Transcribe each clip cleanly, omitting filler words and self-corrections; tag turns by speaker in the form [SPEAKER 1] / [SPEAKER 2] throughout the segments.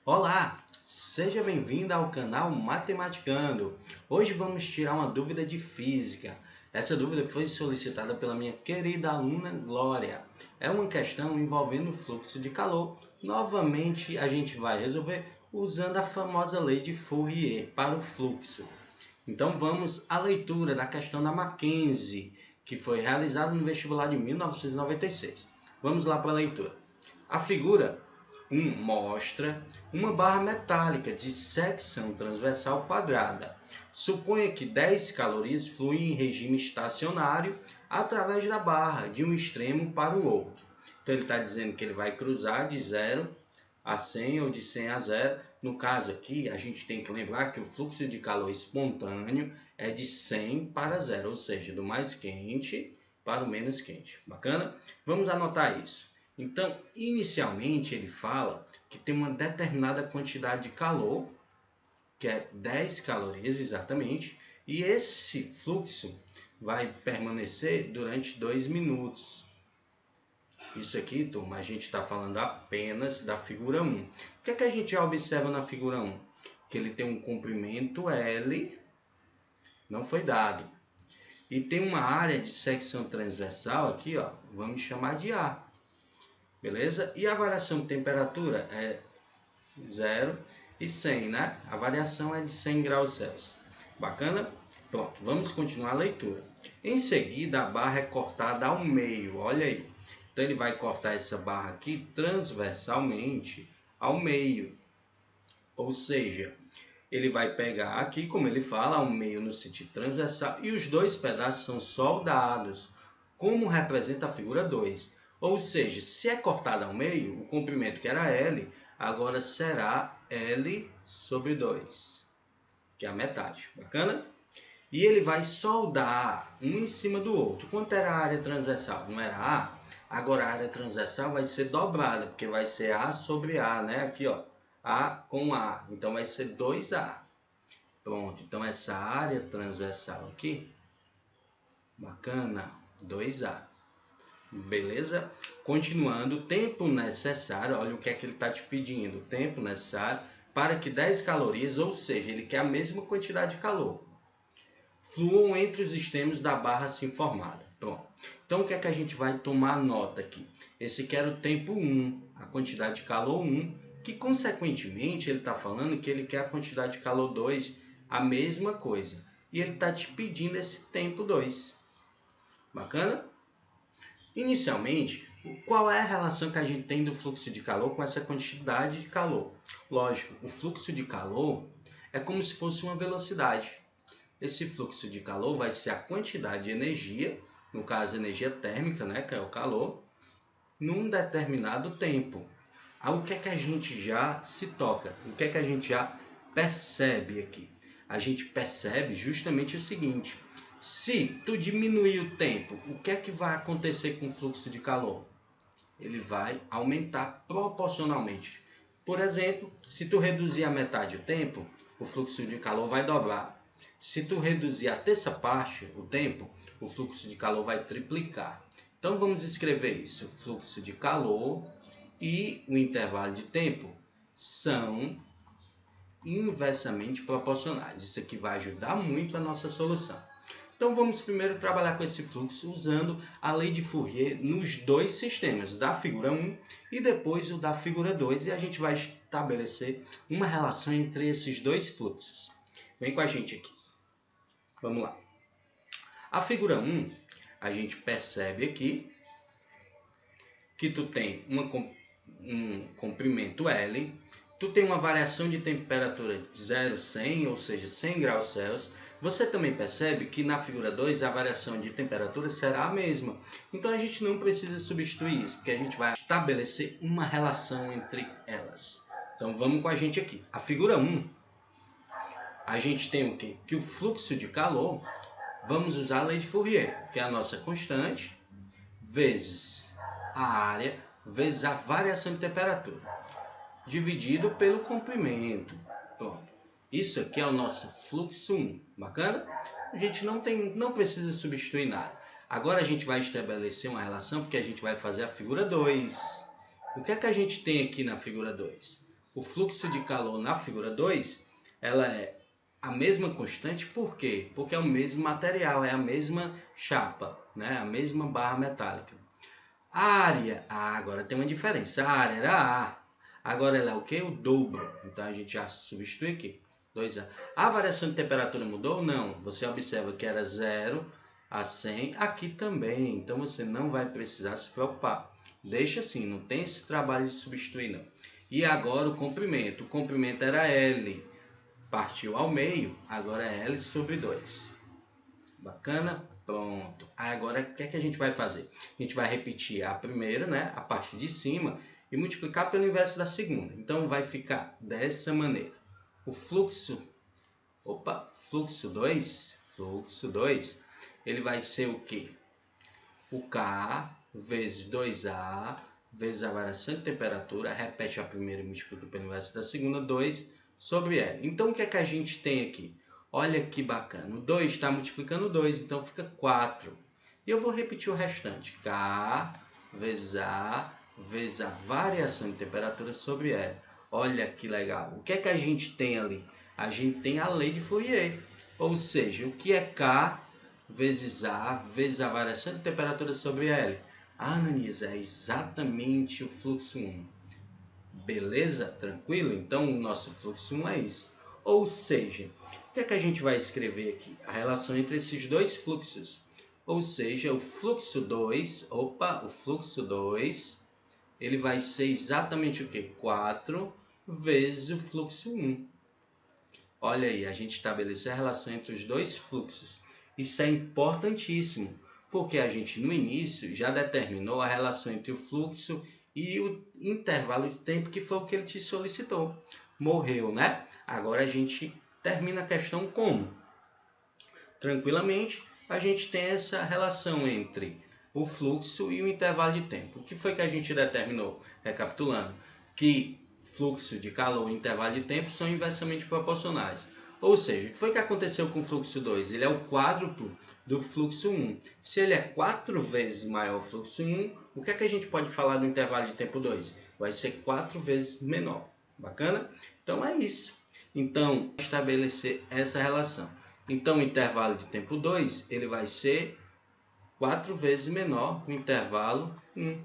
[SPEAKER 1] Olá, seja bem-vindo ao canal Matematicando. Hoje vamos tirar uma dúvida de física. Essa dúvida foi solicitada pela minha querida aluna Glória. É uma questão envolvendo o fluxo de calor. Novamente a gente vai resolver usando a famosa lei de Fourier para o fluxo. Então vamos à leitura da questão da Mackenzie, que foi realizada no vestibular de 1996. Vamos lá para a leitura. A figura 1 mostra uma barra metálica de secção transversal quadrada. Suponha que 10 calorias fluem em regime estacionário através da barra, de um extremo para o outro. Então, ele está dizendo que ele vai cruzar de 0 a 100 ou de 100 a 0. No caso aqui, a gente tem que lembrar que o fluxo de calor espontâneo é de 100 para 0, ou seja, do mais quente para o menos quente. Bacana? Vamos anotar isso. Então, inicialmente, ele fala que tem uma determinada quantidade de calor, que é 10 calorias exatamente, e esse fluxo vai permanecer durante 2 minutos. Isso aqui, turma, a gente está falando apenas da figura 1. O que é que a gente já observa na figura 1? Que ele tem um comprimento L, não foi dado. E tem uma área de secção transversal aqui, ó, vamos chamar de A. Beleza? E a variação de temperatura é 0 e 100, né? A variação é de 100 graus Celsius. Bacana? Pronto, vamos continuar a leitura. Em seguida, a barra é cortada ao meio, olha aí. Então, ele vai cortar essa barra aqui transversalmente ao meio. Ou seja, ele vai pegar aqui, como ele fala, ao meio no sentido transversal, e os dois pedaços são soldados, como representa a figura 2. Ou seja, se é cortado ao meio, o comprimento que era L, agora será L sobre 2, que é a metade. Bacana? E ele vai soldar um em cima do outro. Quanto era a área transversal? Não era A? Agora a área transversal vai ser dobrada, porque vai ser A sobre A, né? Aqui, ó, A com A. Então vai ser 2A. Pronto, então essa área transversal aqui, bacana, 2A. Beleza? Continuando, tempo necessário, olha o que é que ele está te pedindo. Tempo necessário para que 10 calorias, ou seja, ele quer a mesma quantidade de calor, fluam entre os extremos da barra assim formada. Pronto. Então, o que é que a gente vai tomar nota aqui? Esse aqui era o tempo 1, a quantidade de calor 1, que consequentemente ele está falando que ele quer a quantidade de calor 2, a mesma coisa. E ele está te pedindo esse tempo 2. Bacana? Inicialmente, qual é a relação que a gente tem do fluxo de calor com essa quantidade de calor? Lógico, o fluxo de calor é como se fosse uma velocidade. Esse fluxo de calor vai ser a quantidade de energia, no caso energia térmica, né, que é o calor, num determinado tempo. Aí o que é que a gente já se toca? O que é que a gente já percebe aqui? A gente percebe justamente o seguinte: se tu diminuir o tempo, o que é que vai acontecer com o fluxo de calor? Ele vai aumentar proporcionalmente. Por exemplo, se tu reduzir a metade do tempo, o fluxo de calor vai dobrar. Se tu reduzir a terça parte, o tempo, o fluxo de calor vai triplicar. Então vamos escrever isso. O fluxo de calor e o intervalo de tempo são inversamente proporcionais. Isso aqui vai ajudar muito a nossa solução. Então vamos primeiro trabalhar com esse fluxo usando a lei de Fourier nos dois sistemas, da figura 1 e depois o da figura 2, e a gente vai estabelecer uma relação entre esses dois fluxos. Vem com a gente aqui. Vamos lá. A figura 1, a gente percebe aqui que tu tem um comprimento L, tu tem uma variação de temperatura de 0 a 100, ou seja, 100 graus Celsius. Você também percebe que na figura 2 a variação de temperatura será a mesma. Então a gente não precisa substituir isso, porque a gente vai estabelecer uma relação entre elas. Então vamos com a gente aqui. A figura 1, a gente tem o quê? Que o fluxo de calor, vamos usar a lei de Fourier, que é a nossa constante, vezes a área, vezes a variação de temperatura, dividido pelo comprimento. Pronto. Isso aqui é o nosso fluxo 1. Bacana? A gente não precisa substituir nada. Agora a gente vai estabelecer uma relação, porque a gente vai fazer a figura 2. O que é que a gente tem aqui na figura 2? o fluxo de calor na figura 2, ela é a mesma constante, por quê? Porque é o mesmo material, é a mesma chapa, né? A mesma barra metálica. A área, agora tem uma diferença, a área era A, agora ela é o que? O dobro, então a gente já substitui aqui, 2A. A variação de temperatura mudou? Não, você observa que era 0 a 100, aqui também, então você não vai precisar se preocupar. Deixa assim, não tem esse trabalho de substituir não. E agora o comprimento era L, partiu ao meio, agora é L sobre 2. Bacana? Pronto. Agora, o que é que a gente vai fazer? A gente vai repetir a primeira, né? A parte de cima, e multiplicar pelo inverso da segunda. Então, vai ficar dessa maneira. O fluxo 2, ele vai ser o quê? O K vezes 2A, vezes a variação de temperatura, repete a primeira e multiplica pelo inverso da segunda, 2 sobre L. Então, o que é que a gente tem aqui? Olha que bacana, o 2 está multiplicando 2, então fica 4. E eu vou repetir o restante. K vezes a variação de temperatura sobre L. Olha que legal. O que é que a gente tem ali? A gente tem a lei de Fourier. Ou seja, o que é K vezes a variação de temperatura sobre L? Ananias, é exatamente o fluxo 1. Beleza? Tranquilo? Então, o nosso fluxo 1 é isso. Ou seja, o que é que a gente vai escrever aqui? A relação entre esses dois fluxos. Ou seja, o fluxo 2, ele vai ser exatamente o quê? 4 vezes o fluxo 1. Olha aí, a gente estabeleceu a relação entre os dois fluxos. Isso é importantíssimo, porque a gente no início já determinou a relação entre o fluxo e o intervalo de tempo, que foi o que ele te solicitou. Morreu, né? Agora a gente termina a questão como? Tranquilamente, a gente tem essa relação entre o fluxo e o intervalo de tempo. O que foi que a gente determinou? Recapitulando, que fluxo de calor e intervalo de tempo são inversamente proporcionais. Ou seja, o que foi que aconteceu com o fluxo 2? Ele é o quádruplo do fluxo 1. Se ele é 4 vezes maior o fluxo 1, o que é que a gente pode falar do intervalo de tempo 2? Vai ser 4 vezes menor. Bacana? Então é isso. Então, estabelecer essa relação. Então, o intervalo de tempo 2, ele vai ser 4 vezes menor o intervalo 1.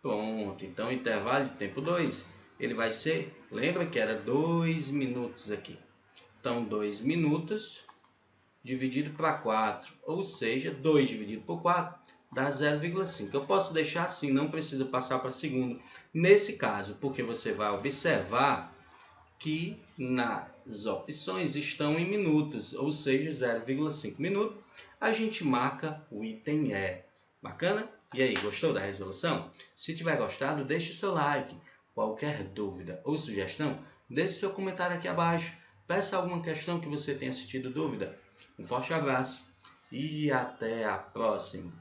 [SPEAKER 1] Pronto. Então, o intervalo de tempo 2, ele vai ser, lembra que era 2 minutos aqui. Então, 2 minutos dividido para 4, ou seja, 2 dividido por 4 dá 0,5. Eu posso deixar assim, não precisa passar para segundo. Nesse caso, porque você vai observar que nas opções estão em minutos, ou seja, 0,5 minuto, a gente marca o item E. Bacana? E aí, gostou da resolução? Se tiver gostado, deixe seu like. Qualquer dúvida ou sugestão, deixe seu comentário aqui abaixo. Peça alguma questão que você tenha sentido dúvida. Um forte abraço e até a próxima!